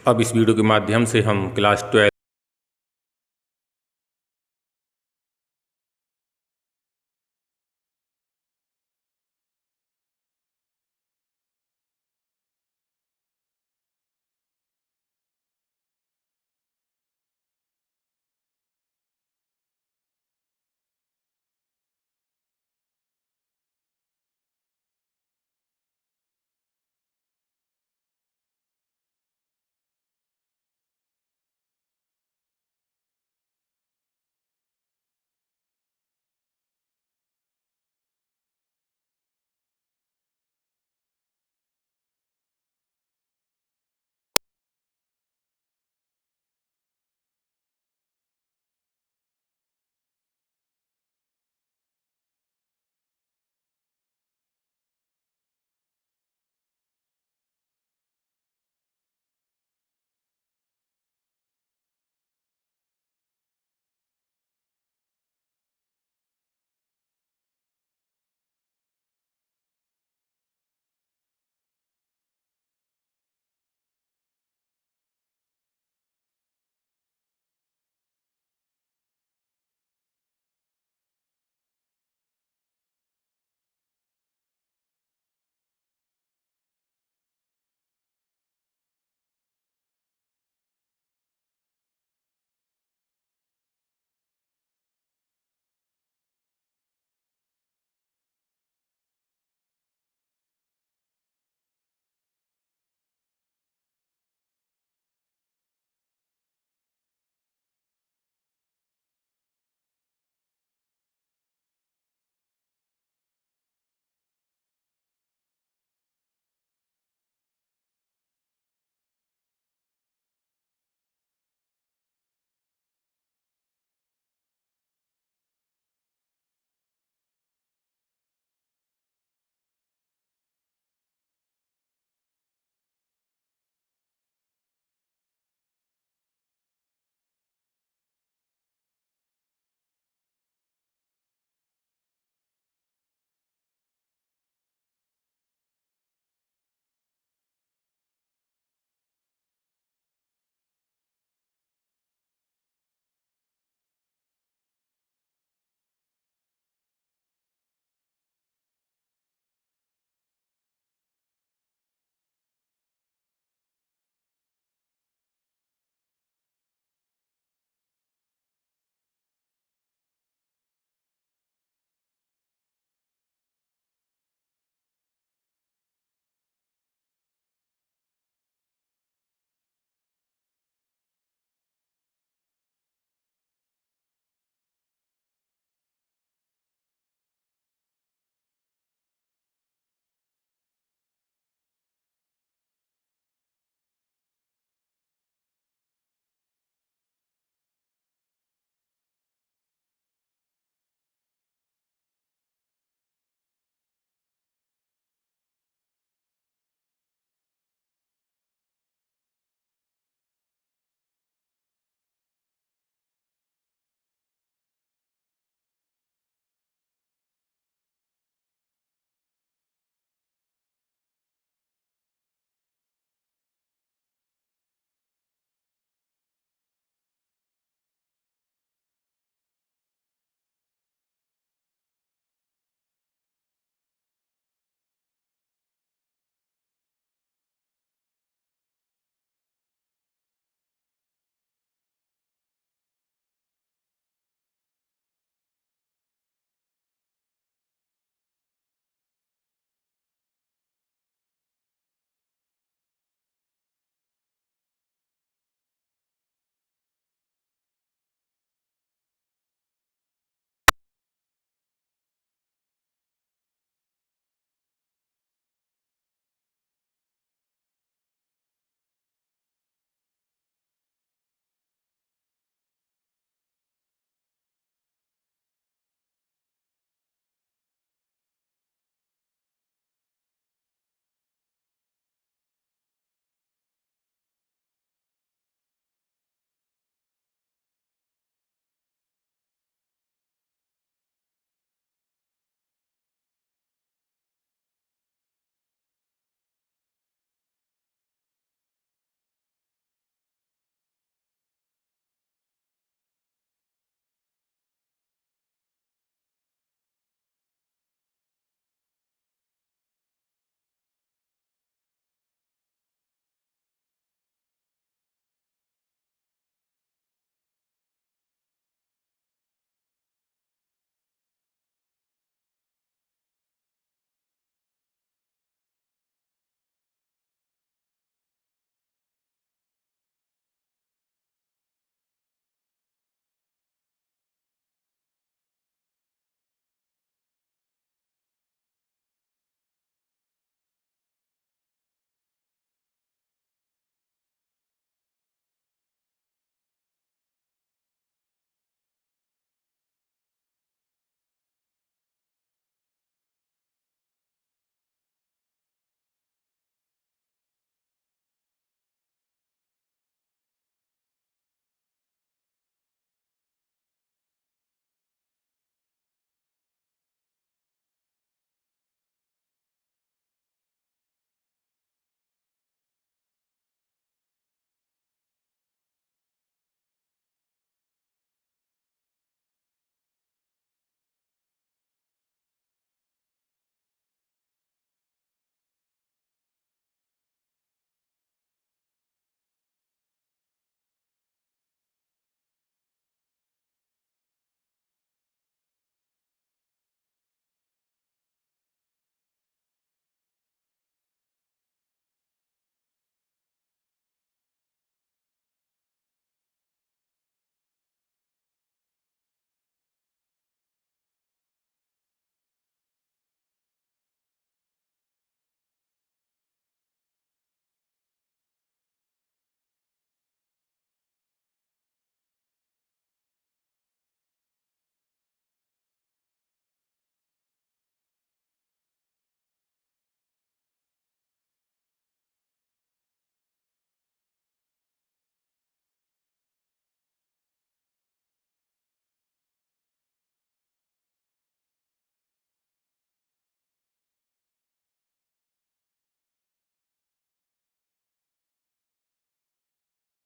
अब इस वीडियो के माध्यम से हम क्लास 12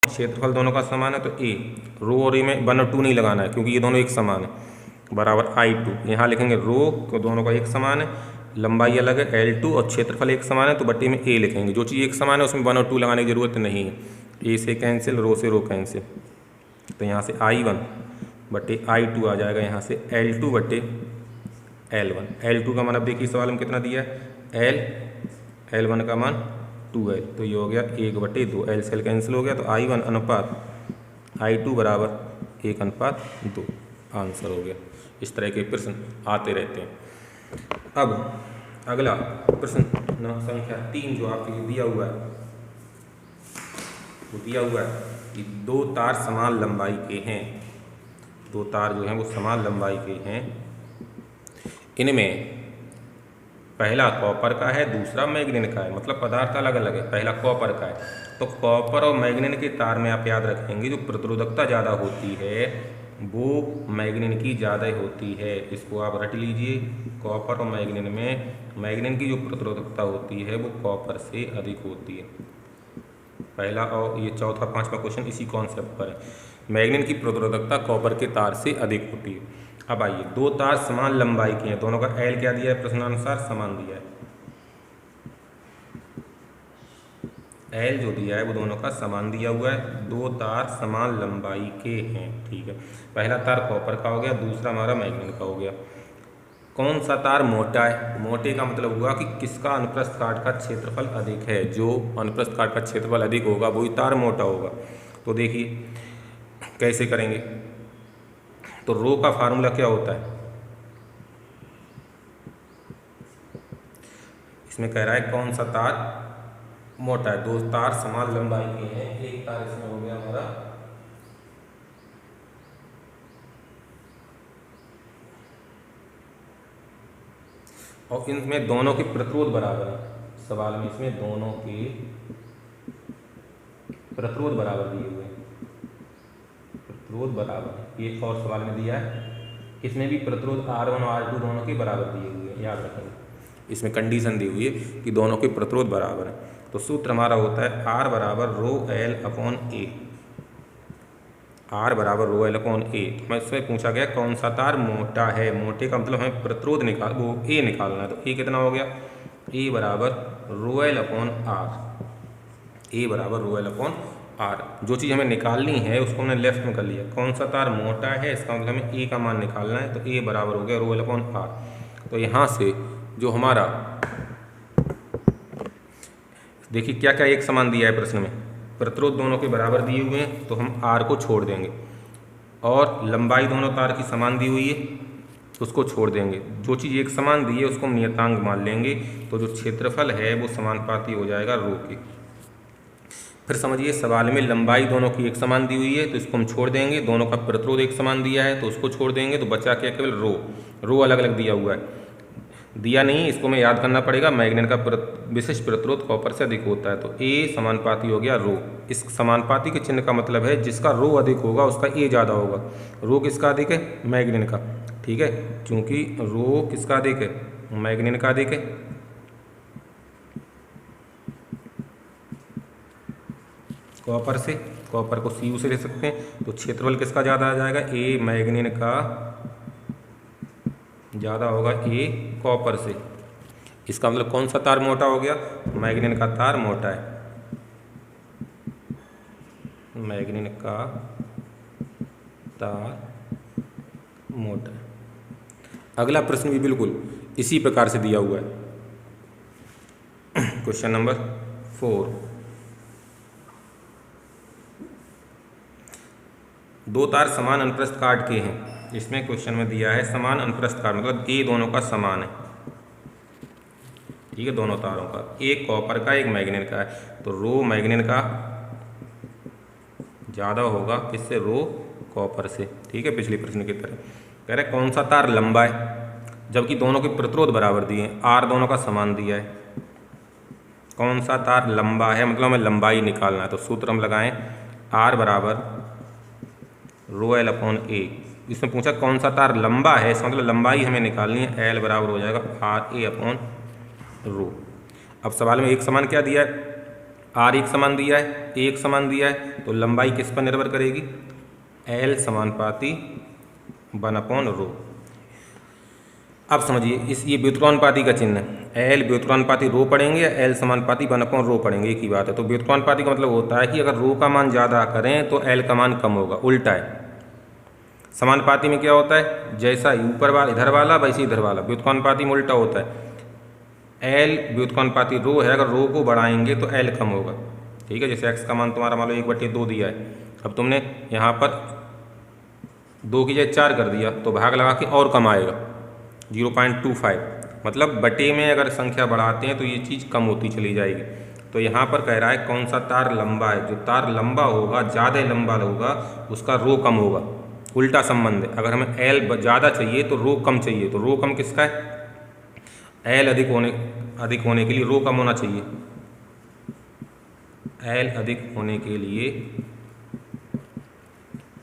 क्षेत्रफल दोनों का समान है तो ए, रो और ए में 1 और 2 नहीं लगाना है क्योंकि ये दोनों एक समान है, बराबर I2। यहाँ लिखेंगे रो को दोनों का एक समान है, लंबाई अलग है L2 और क्षेत्रफल एक समान है तो बट्टे में ए लिखेंगे। जो चीज़ एक समान है उसमें 1 और 2 लगाने की जरूरत नहीं है, ए से कैंसिल, रो से रो कैंसिल, तो यहाँ से I1 बट्टे I2 आ जाएगा, यहाँ से L2 बट्टे L1। L2 का मान अब देखिए सवाल में कितना दिया है L1 का मान 2L, तो ये हो गया 1/2, L से L कैंसिल हो गया तो I1 अनुपात I2 बराबर 1/2 आंसर हो गया। इस तरह के प्रश्न आते रहते हैं। अब अगला प्रश्न संख्या 3 जो आपके लिए दिया हुआ है, वो दिया हुआ है कि 2 तार समान लंबाई के हैं, 2 तार जो हैं वो समान लंबाई के हैं, इनमें पहला कॉपर का है दूसरा मैग्नीन का है, मतलब पदार्थ अलग अलग है, पहला कॉपर का है। तो कॉपर और मैग्नीन के तार में आप याद रखेंगे जो प्रतिरोधकता ज़्यादा होती है वो मैग्नीन की ज़्यादा होती है, इसको आप रट लीजिए। कॉपर और मैग्नीन में मैग्नीन की जो प्रतिरोधकता होती है वो कॉपर से अधिक होती है। पहला और ये चौथा पांचवा क्वेश्चन इसी कॉन्सेप्ट पर है, मैग्नीन की प्रतिरोधकता कॉपर के तार से अधिक होती है। अब आइए, 2 तार समान लंबाई के हैं, दोनों का L क्या दिया है प्रश्नानुसार, समान दिया है, L जो दिया है वो दोनों का समान दिया हुआ है, 2 तार समान लंबाई के हैं, ठीक है। पहला तार कॉपर का हो गया, दूसरा हमारा मैग्नीन का हो गया। कौन सा तार मोटा है, मोटे का मतलब हुआ कि किसका अनुप्रस्थ काट का क्षेत्रफल अधिक है, जो अनुप्रस्थ काट का क्षेत्रफल अधिक होगा वही तार मोटा होगा। तो देखिए कैसे करेंगे, तो रो का फार्मूला क्या होता है, इसमें कह रहा है कौन सा तार मोटा है, 2 तार समान लंबाई के हैं, एक तार इसमें हो गया हमारा और इनमें दोनों के प्रतिरोध बराबर है, सवाल में इसमें दोनों के प्रतिरोध बराबर दिए हुए हैं, प्रतिरोध बराबर, एक और सवाल में दिया है इसमें भी प्रतिरोध R1 और R2 दोनों के बराबर दिए हुए हैं, याद रखेंगे इसमें कंडीशन दी हुई है कि दोनों के प्रतिरोध बराबर है। तो सूत्र हमारा होता है R बराबर रो एल अपॉन ए, R बराबर रो एल अपॉन ए। मैं इसमें पूछा गया कौन सा तार मोटा है, मोटे का मतलब हमें प्रतिरोध वो ए निकालना है, तो ए कितना हो गया, ए बराबर रो एल अपॉन आर, ए बराबर रो एल अपॉन आर। जो चीज़ हमें निकालनी है उसको हमने लेफ्ट में कर लिया, कौन सा तार मोटा है इसका मतलब हमें ए का मान निकालना है, तो ए बराबर हो गया रो एल अपॉन आर। तो यहाँ से जो हमारा देखिए क्या क्या एक समान दिया है प्रश्न में, प्रतिरोध दोनों के बराबर दिए हुए हैं तो हम आर को छोड़ देंगे, और लंबाई दोनों तार की समान दी हुई है उसको छोड़ देंगे। जो चीज़ एक समान दी है उसको हम नियतांक मान लेंगे, तो जो क्षेत्रफल है वो समानुपाती हो जाएगा रो के। फिर समझिए सवाल में लंबाई दोनों की एक समान दी हुई है तो इसको हम छोड़ देंगे, दोनों का प्रतिरोध एक समान दिया है तो उसको छोड़ देंगे, तो बचा क्या केवल रो, रो अलग अलग दिया हुआ है, दिया नहीं इसको हमें याद करना पड़ेगा, मैग्नीन का विशिष्ट प्रतिरोध कॉपर से अधिक होता है, तो ए समानुपाती हो गया रो। इस समानुपाती के चिन्ह का मतलब है जिसका रो अधिक होगा उसका ए ज़्यादा होगा। रो किसका अधिक है, मैग्नीन का, ठीक है, क्योंकि रो किसका अधिक है, मैग्नीन का अधिक है। कॉपर से, कॉपर को सी यू से ले सकते हैं, तो क्षेत्रफल किसका ज़्यादा आ जाएगा, ए मैग्नीन का ज़्यादा होगा ए कॉपर से। इसका मतलब कौन सा तार मोटा हो गया, मैग्नीन का तार मोटा है, मैग्नीन का तार मोटा है। अगला प्रश्न भी बिल्कुल इसी प्रकार से दिया हुआ है, क्वेश्चन नंबर 4। 2 तार समान अनुप्रस्थ काट के हैं, इसमें क्वेश्चन में दिया है समान अनुप्रस्थ काट मतलब ए दोनों का समान है, ठीक है, दोनों तारों का, एक कॉपर का एक मैग्नीन का है, तो रो मैग्नीन का ज़्यादा होगा किससे, रो कॉपर से, ठीक है, पिछले प्रश्न की तरह। कह रहे कौन सा तार लंबा है, जबकि दोनों के प्रतिरोध बराबर दिए हैं, आर दोनों का समान दिया है, कौन सा तार लंबा है मतलब हमें लंबाई निकालना है, तो सूत्र हम लगाएं आर बराबर रो एल अपॉन ए। इसमें पूछा कौन सा तार लंबा है, इसका मतलब लंबाई हमें निकालनी है, एल बराबर हो जाएगा आर ए अपॉन रो। अब सवाल में एक समान क्या दिया है, आर एक समान दिया है, एक समान दिया है, तो लंबाई किस पर निर्भर करेगी? एल समानुपाती 1/रो। अब समझिए इस ये व्युत्क्रमानुपाती का चिन्ह है, एल व्युत्क्रमानुपाती रो पढ़ेंगे या एल समानुपाती 1/रो पढ़ेंगे, एक ही बात है। तो व्युत्क्रमानुपाती का मतलब होता है कि अगर रो का मान ज़्यादा करें तो एल का मान कम होगा, उल्टा है। समानुपाती में क्या होता है, जैसा ऊपर वाला इधर वाला वैसे इधर वाला। व्युत्क्रमानुपाती में उल्टा होता है, एल व्युत्क्रमानुपाती रो है, अगर रो को बढ़ाएंगे तो एल कम होगा। ठीक है, जैसे एक्स का मान तुम्हारा मान लो 1/2 दिया है, अब तुमने यहाँ पर 2 की जगह 4 कर दिया तो भाग लगा के और कम आएगा 0.25। मतलब बटे में अगर संख्या बढ़ाते हैं तो ये चीज़ कम होती चली जाएगी। तो यहाँ पर कह रहा है कौन सा तार लंबा है, जो तार लंबा होगा, ज़्यादा लंबा होगा, उसका रो कम होगा। उल्टा संबंध है, अगर हमें एल ज़्यादा चाहिए तो रो कम चाहिए, तो रो कम किसका है? एल अधिक होने के लिए रो कम होना चाहिए। एल अधिक होने के लिए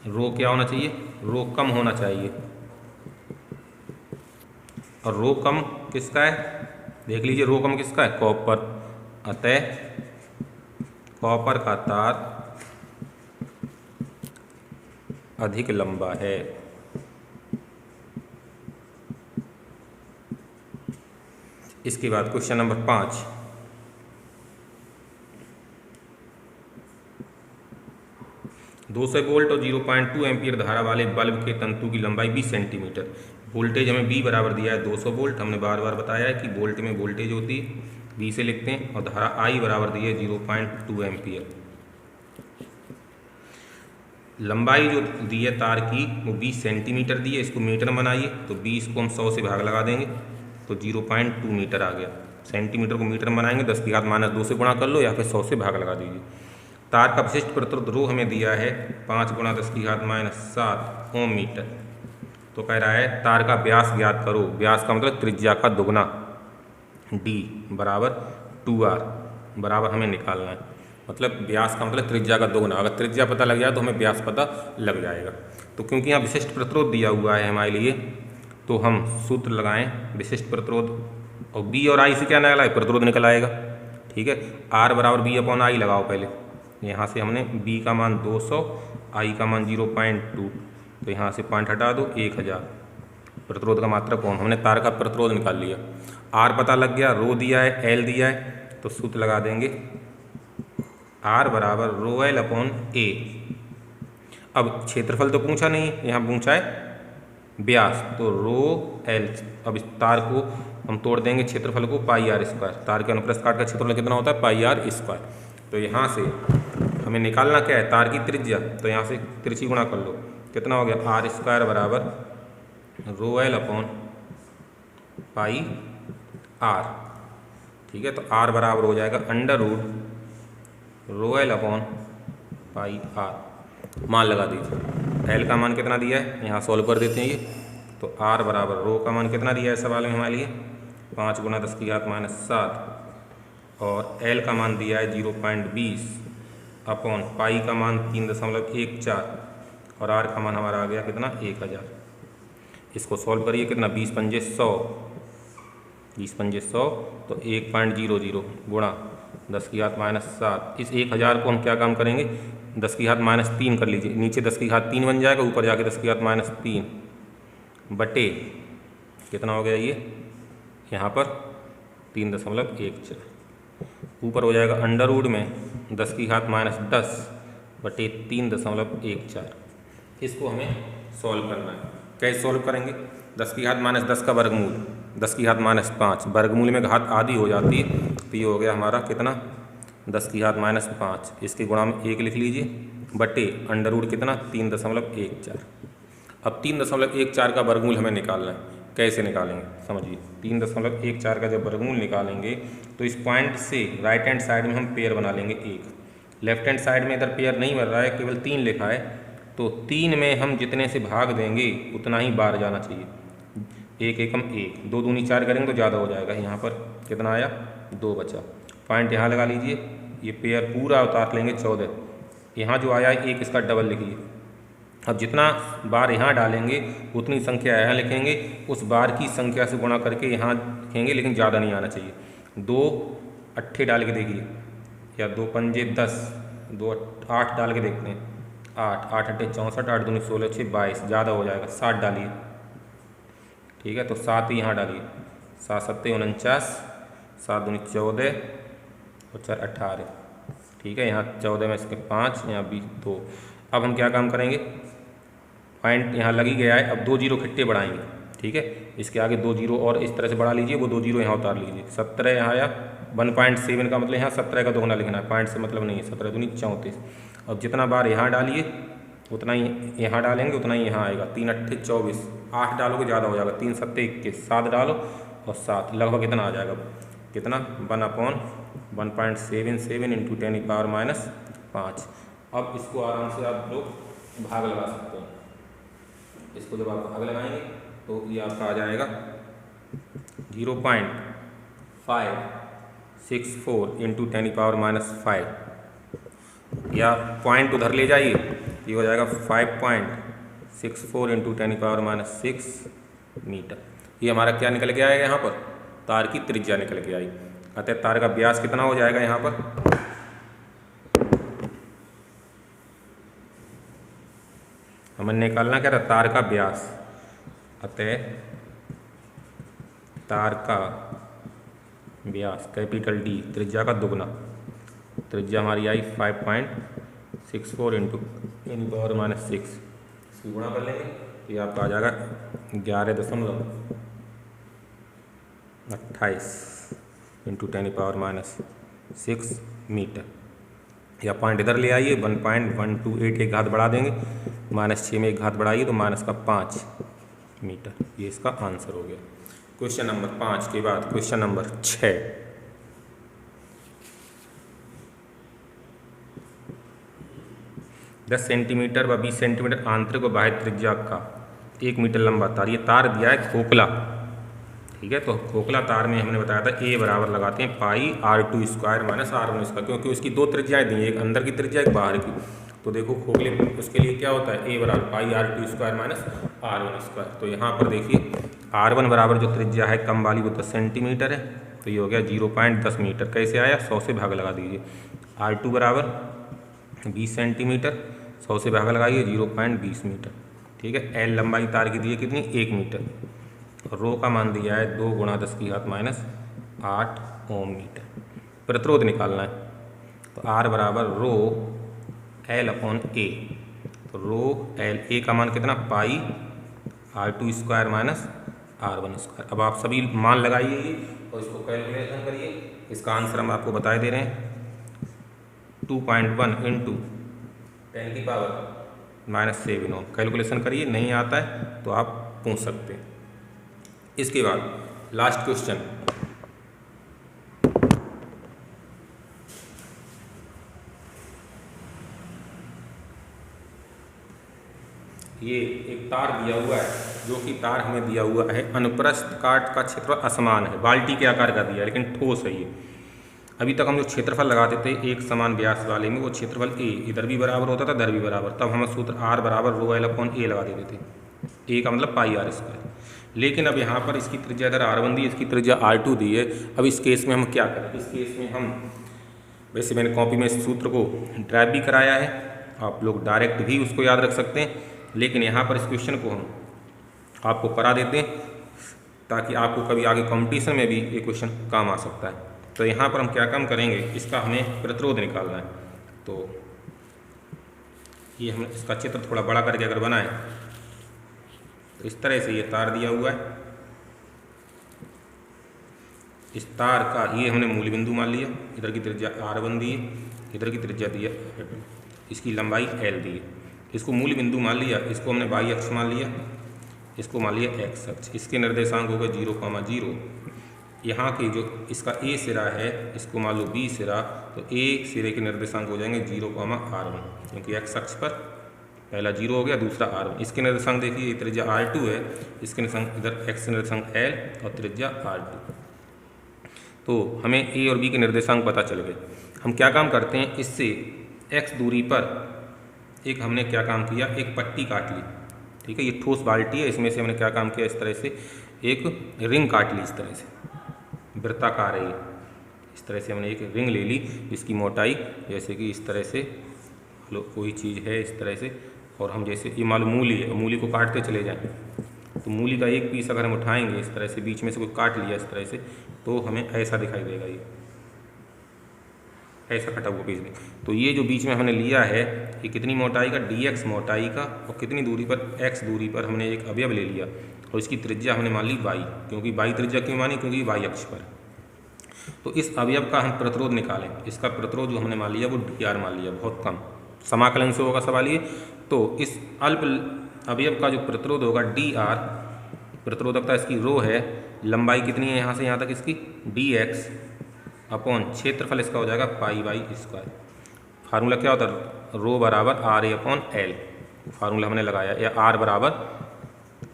रो क्या होना चाहिए? रो कम होना चाहिए। और रो कम किसका है? देख लीजिए रो कम किसका है? कॉपर। अतः कॉपर का तार अधिक लंबा है। इसके बाद क्वेश्चन नंबर 5, वोल्ट और 0.2 एम्पीयर धारा वाले बल्ब के तंतु की लंबाई 20 सेंटीमीटर। वोल्टेज हमें B बराबर दिया है 200 वोल्ट। हमने बार बार बताया है कि वोल्ट में वोल्टेज होती है, B से लिखते हैं, और धारा I बराबर दी है 0.2 एम्पीयर। लंबाई जो दी है तार की वो 20 सेंटीमीटर दी है, इसको मीटर में बनाइए तो 20 को हम 100 से भाग लगा देंगे तो 0.2 मीटर आ गया। सेंटीमीटर को मीटर में बनाएंगे 10⁻² से गुणा कर लो या फिर 100 से भाग लगा दीजिए। तार का विशिष्ट प्रतिरोध रो हमें दिया है 5 × 10⁻7 ओम मीटर। तो कह रहा है तार का व्यास ज्ञात करो। व्यास का मतलब त्रिज्या का दुगना, D बराबर 2R बराबर हमें निकालना है। मतलब व्यास का मतलब त्रिज्या का दुगना, अगर त्रिज्या पता लग जाए तो हमें व्यास पता लग जाएगा। तो क्योंकि यहाँ विशिष्ट प्रतिरोध दिया हुआ है हमारे लिए, तो हम सूत्र लगाएं विशिष्ट प्रतिरोध, और B और I से क्या निकला है? प्रतिरोध निकल आएगा। ठीक है, R बराबर B/I लगाओ पहले। यहाँ से हमने B का मान 200, I का मान 0.2, तो यहाँ से पॉइंट हटा दो 1000। प्रतिरोध का मात्रक ओम, हमने तार का प्रतिरोध निकाल लिया। R पता लग गया, रो दिया है, L दिया है, तो सूत्र लगा देंगे R बराबर ρL/A। अब क्षेत्रफल तो पूछा नहीं, यहाँ पूछा है व्यास, तो ρL। अब इस तार को हम तोड़ देंगे क्षेत्रफल को πr²। तार के अनुप्रस्थ काट का क्षेत्रफल कितना होता है? πr²। तो यहाँ से हमें निकालना क्या है? तार की त्रिज्या। तो यहाँ से तिरछी गुणा कर लो, कितना हो गया? r² बराबर ρL/πr। ठीक है, तो r बराबर हो जाएगा √ρL/πr। मान लगा दीजिए, L का मान कितना दिया है यहाँ सॉल्व कर देते हैं ये। तो R बराबर रो का मान कितना दिया है सवाल में हमारे लिए? 5 × 10⁻7 और L का मान दिया है 0.20 अपॉन पाई का मान 3.14 और R का मान हमारा आ गया कितना? 1000। इसको सॉल्व करिए, कितना? 20 पंजे 100, 20 पंजे 100, तो 1.00 गुणा 10⁻7। इस 1000 को हम क्या काम करेंगे? 10⁻³ कर लीजिए, नीचे 10⁻³ बन जाएगा, ऊपर जाके 10⁻³ बटे कितना हो गया ये यहाँ पर 3.14, ऊपर हो जाएगा अंडर रूट में 10⁻10 बटे 3.14। इसको हमें सॉल्व करना है। कैसे सॉल्व करेंगे? 10⁻10 का वर्गमूल 10⁻5, वर्गमूल में घात आधी हो जाती है, तो ये हो गया हमारा कितना? 10⁻5। इसके गुणा में 1 लिख लीजिए बटे अंडर रूट कितना? 3.14। अब 3.14 का वर्गमूल हमें निकालना है। कैसे निकालेंगे समझिए, 3.14 का जब वर्गमूल निकालेंगे तो इस पॉइंट से राइट हैंड साइड में हम पेयर बना लेंगे 1, लेफ्ट हैंड साइड में इधर पेयर नहीं बन रहा है, केवल 3 लिखा है, तो 3 में हम जितने से भाग देंगे उतना ही बार जाना चाहिए। 1 एकम 1, 2 दूनी 4 करेंगे तो ज़्यादा हो जाएगा। यहाँ पर कितना आया? 2 बचा। पॉइंट यहाँ लगा लीजिए, ये पेयर पूरा उतार लेंगे 14। यहाँ जो आया है 1, इसका डबल लिखिए। अब जितना बार यहाँ डालेंगे उतनी संख्या यहाँ लिखेंगे, उस बार की संख्या से गुणा करके यहाँ लिखेंगे, लेकिन ज़्यादा नहीं आना चाहिए। 2 अट्ठे डाल के देखिए, या 2 पंजे 10, 2 8 डाल के देखते हैं। 8 8 अट्ठे 64, 8 दूनी 16, 6 22, ज़्यादा हो जाएगा, 7 डालिए। ठीक है, तो 7 ही यहाँ डालिए। 7 सत्ते 49, 7 दूनी 14 और 4 18। ठीक है, यहाँ 14 में इसके 5, यहाँ 20 2। अब हम क्या काम करेंगे, पॉइंट यहाँ लग ही गया है, अब 2 जीरो खट्टे बढ़ाएंगे। ठीक है, इसके आगे 2 जीरो और इस तरह से बढ़ा लीजिए, वो 2 जीरो यहाँ उतार लीजिए। 17 यहाँ आया, 1.7 का मतलब यहाँ 17 का दोगुना लिखना है, पॉइंट से मतलब नहीं है। 17 दूनी 34। अब जितना बार यहाँ डालिए उतना ही यहाँ डालेंगे, उतना ही यहाँ आएगा। 3 अट्ठे 24, 8 डालोगे ज़्यादा हो जाएगा। 3 सत्ते 21, 7 डालो और 7, लगभग कितना आ जाएगा, कितना 1/1.77 इंटू 10⁻⁻5। अब इसको आराम से आप लोग भाग लगा सकते हैं। इसको जब आप भाग लगाएंगे तो ये आपका आ जाएगा 0.564 इंटू 10⁻⁻5, या पॉइंट उधर ले जाइए, ये हो जाएगा 5.64 इंटू 10⁻⁻6 मीटर। ये हमारा क्या निकल के आएगा, यहाँ पर तार की त्रिज्या निकल के आई। अतः तार का व्यास कितना हो जाएगा, यहाँ पर हमें निकालना क्या था, तार का व्यास। अतः तार का व्यास कैपिटल डी, त्रिज्या का दुगना। त्रिज्या हमारी आई 5.64 इंटू 10⁻⁻6। इसकी गुणा कर लेंगे, ये आपका आ जाएगा 11.28 इंटू 10⁻⁻6 मीटर। या पॉइंट इधर ले आइए, 1.128 एक घात बढ़ा देंगे, -6 में एक घात बढ़ाइए तो -5 मीटर। ये इसका आंसर हो गया। क्वेश्चन नंबर 5 के बाद क्वेश्चन नंबर 6। 10 सेंटीमीटर व 20 सेंटीमीटर आंतरिक व बाह्य त्रिज्या का 1 मीटर लंबा तार, ये तार दिया है खोखला। ठीक है, तो खोखला तार में हमने बताया था A बराबर लगाते हैं πr² square minus r1 square, क्योंकि उसकी 2 त्रिज्याएँ दी हैं, एक अंदर की त्रिज्या एक बाहर की। तो देखो खोखले उसके लिए क्या होता है, A बराबर πr² square minus r1 square. तो यहाँ पर देखिए r1 बराबर जो त्रिज्या है कम वाली वो 10 सेंटीमीटर है, तो ये हो गया 0.10 मीटर। कैसे आया, 100 से भाग लगा दीजिए। r2 बराबर 20 सेंटीमीटर, 100 से भाग लगाइए 0.20 मीटर। ठीक है, L लंबाई तार की दी है कितनी, 1 मीटर। रो का मान दिया है 2 × 10⁻⁻8 ओम मीटर। प्रतिरोध निकालना है, तो R बराबर रो L/A। तो रो L, A का मान कितना, πr² square minus r1 square. अब आप सभी मान लगाइए और इसको कैलकुलेशन करिए। इसका आंसर हम आपको बताए दे रहे हैं, 2.1 इंटू 10⁻⁻7 ओम। कैलकुलेशन करिए, नहीं आता है तो आप पूछ सकते हैं। इसके बाद लास्ट क्वेश्चन, ये एक तार दिया हुआ है, जो कि तार हमें दिया हुआ है अनुप्रस्थ काट का क्षेत्रफल असमान है, बाल्टी के आकार का दिया है लेकिन ठोस है ये। अभी तक हम जो क्षेत्रफल लगाते थे एक समान व्यास वाले में, वो क्षेत्रफल A इधर भी बराबर होता था, इधर भी बराबर, तब हम सूत्र R बराबर रो L/A लगा देते थे। A का मतलब πr स्क्वायर। लेकिन अब यहाँ पर इसकी त्रिज्या इधर r1 दी है, इसकी त्रिज्या r2 दी है। अब इस केस में हम क्या करें, इस केस में हम, वैसे मैंने कॉपी में इस सूत्र को ड्राइव भी कराया है, आप लोग डायरेक्ट भी उसको याद रख सकते हैं, लेकिन यहाँ पर इस क्वेश्चन को हम आपको करा देते हैं ताकि आपको कभी आगे कंपटीशन में भी ये क्वेश्चन काम आ सकता है। तो यहाँ पर हम क्या काम करेंगे, इसका हमें प्रतिरोध निकालना है। तो ये हम इसका चित्र थोड़ा बड़ा करके अगर बनाएं तो इस तरह से ये तार दिया हुआ है। इस तार का ये हमने मूल बिंदु मान लिया, इधर की त्रिज्या r1 दी है, इधर की त्रिज्या दी है, इसकी लंबाई L दी है। इसको मूल बिंदु मान लिया, इसको हमने y अक्ष मान लिया, इसको मान लिया x अक्ष। इसके निर्देशांक हो गए 0,0। यहाँ की जो इसका A सिरा है इसको मान लो B सिरा, तो A सिरे के निर्देशांक हो जाएंगे 0,r1, क्योंकि x अक्ष पर पहला 0 हो गया, दूसरा r1। इसके निर्देशांक देखिए, त्रिज्या r2 है, इसके निर्देशांक इधर x निर्देशांक L और त्रिज्या r2। तो हमें A और B के निर्देशांक पता चल गए। हम क्या काम करते हैं, इससे x दूरी पर एक हमने क्या काम किया, एक पट्टी काट ली। ठीक है, ये ठोस बाल्टी है, इसमें से हमने क्या काम किया, इस तरह से एक रिंग काट ली, इस तरह से वृत्ताकार है ये, इस तरह से हमने एक रिंग ले ली जिसकी मोटाई जैसे कि इस तरह से कोई चीज़ है इस तरह से, और हम जैसे ये मान लो मूली है, मूली को काटते चले जाएं तो मूली का एक पीस अगर हम उठाएंगे इस तरह से, बीच में से कोई काट लिया इस तरह से, तो हमें ऐसा दिखाई देगा, ये ऐसा कटा हुआ पीस में। तो ये जो बीच में हमने लिया है ये कितनी मोटाई का, dx मोटाई का, और कितनी दूरी पर, x दूरी पर हमने एक अवयव ले लिया और इसकी त्रिज्या हमने मान ली y, क्योंकि y त्रिज्या क्यों मानी, क्योंकि y अक्ष पर। तो इस अवयव का हम प्रतिरोध निकालें, इसका प्रतिरोध जो हमने मान लिया वो dr मान लिया, बहुत कम, समाकलन से होगा सवाल ये। तो इस अल्प अवयव का जो प्रतिरोध होगा dr, प्रतिरोधकता इसकी रो है, लंबाई कितनी है यहाँ से यहाँ तक इसकी dx अपॉन क्षेत्रफल इसका हो जाएगा पाई बाई स्क्वायर। फार्मूला क्या होता है, रो बराबर R A upon L, formula हमने लगाया, या आर बराबर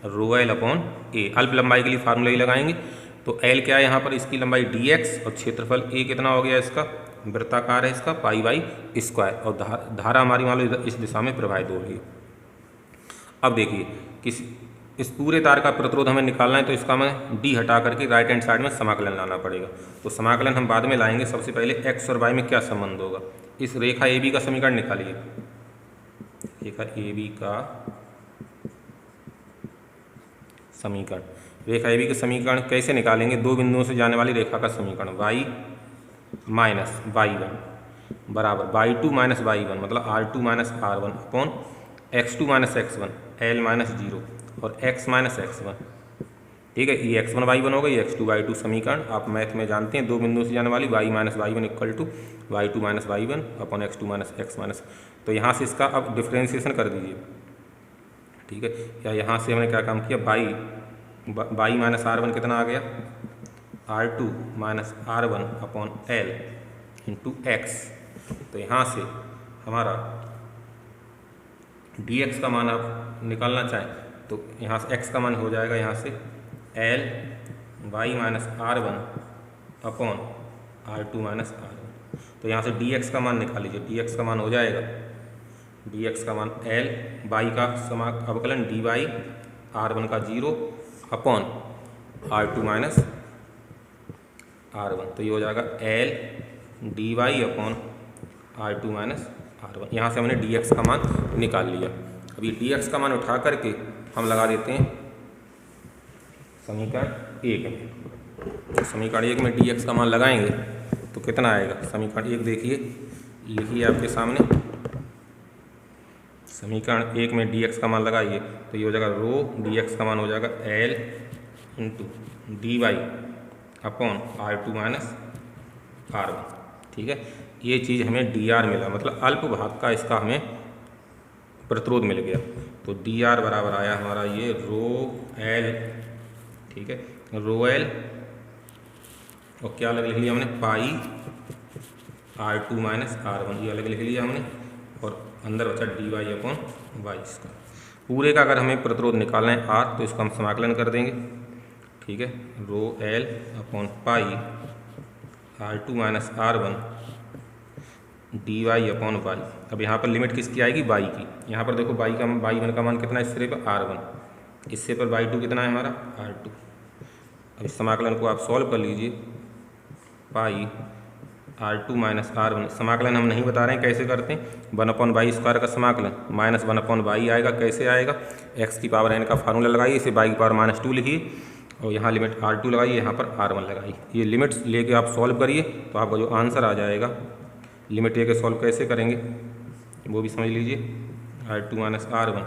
रो एल अपॉन ए, अल्प लंबाई के लिए फार्मूला ही लगाएंगे। तो एल क्या है यहाँ पर, इसकी लंबाई dx और क्षेत्रफल ए कितना हो गया इसका, वृत्ताकार है इसका, पाई बाई स्क्वायर, और धारा हमारी मान लो इस दिशा में प्रवाहित हो रही है। अब देखिए इस पूरे तार का प्रतिरोध हमें निकालना है, तो इसका हमें d हटा करके राइट हैंड साइड में समाकलन लाना पड़ेगा। तो समाकलन हम बाद में लाएंगे, सबसे पहले x और y में क्या संबंध होगा। इस रेखा AB का समीकरण निकालिए, रेखा AB का समीकरण, रेखा AB का समीकरण कैसे निकालेंगे, दो बिंदुओं से जाने वाली रेखा का समीकरण, y माइनस y1 बराबर y2 माइनस y1 मतलब r2 minus r1 upon x2 minus x1 l minus 0 और x माइनस x1, ठीक है। ये x1 y1 होगा, ये x2 y2 समीकरण आप मैथ में जानते हैं, दो बिंदुओं से जाने वाली y minus y1 equal to y2 minus y1 upon x2 minus x minus. तो यहाँ से इसका अब डिफ्रेंसिएशन कर दीजिए, ठीक है। या यहाँ से हमने क्या काम किया, y माइनस r1 कितना आ गया, r2 minus r1 upon l into x। तो यहाँ से हमारा dx का मान आप निकालना चाहें तो यहाँ से x का मान हो जाएगा यहाँ से l y minus r1 upon r2 minus r1। तो यहाँ से dx का मान निकाल लीजिए, dx का मान हो जाएगा, dx का मान l y का अवकलन dy r1 का 0 अपॉन r2 माइनस r1। तो ये हो जाएगा l dy upon r2 minus r1। यहाँ से हमने dx का मान निकाल लिया। अब ये dx का मान उठा करके हम लगा देते हैं समीकरण 1 में। समीकरण 1 में dx का मान लगाएंगे तो कितना आएगा, समीकरण 1 देखिए, लिखिए आपके सामने, समीकरण 1 में dx का मान लगाइए तो ये हो जाएगा रो dx का मान हो जाएगा l into dy upon r2 minus r1, ठीक है। ये चीज़ हमें dr मिला, मतलब अल्प भाग का इसका हमें प्रतिरोध मिल गया। तो dr बराबर आया हमारा ये रो l, ठीक है, रो l और क्या अलग लिख लिया हमने, पाई r2 माइनस r1, ये अलग लिख लिया हमने, और अंदर बचा dy अपॉन y इसका। पूरे का अगर हमें प्रतिरोध निकालना है r तो इसका हम समाकलन कर देंगे, ठीक है, रो l upon pi r2 minus r1 dy upon y। अब यहाँ पर लिमिट किसकी आएगी, y की। यहाँ पर देखो y1 का मान कितना है, इस सिरे पर r1, इस सिरे पर y2 कितना है हमारा r2। अब इस समाकलन को आप सॉल्व कर लीजिए, पाई r2 माइनस r1, समाकलन हम नहीं बता रहे हैं कैसे करते हैं, 1/y स्क्वायर का समाकलन माइनस 1/y आएगा, कैसे आएगा, x की पावर n का फार्मूला लगाइए, इसे y की पावर -2 लिखिए और यहाँ लिमिट r2 लगाइए, यहाँ पर r1 लगाइए। ये लिमिट्स लेके आप सॉल्व करिए तो आपका जो आंसर आ जाएगा, लिमिट लेके सॉल्व कैसे करेंगे वो भी समझ लीजिए, r2 माइनस r1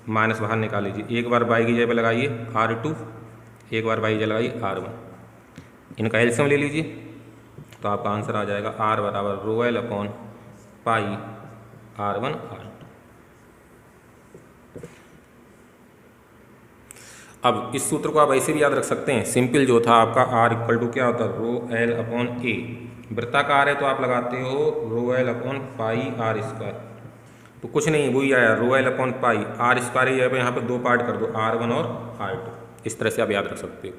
माइनस बाहर निकाल लीजिए, एक बार y की जगह पर लगाइए r2, एक बार y की जगह लगाइए r1, इनका एलसीएम ले लीजिए तो आपका आंसर आ जाएगा r बराबर रो एल अपॉन पाई r1 r2। अब इस सूत्र को आप ऐसे भी याद रख सकते हैं, सिंपल जो था आपका r इक्वल टू क्या होता है, रो एल अपॉन ए, वृत्ताकार है तो आप लगाते हो rho L upon pi R square, तो कुछ नहीं वही आया rho L upon pi R square, यहाँ पे 2 पार्ट कर दो, r1 और r2, इस तरह से आप याद रख सकते हो।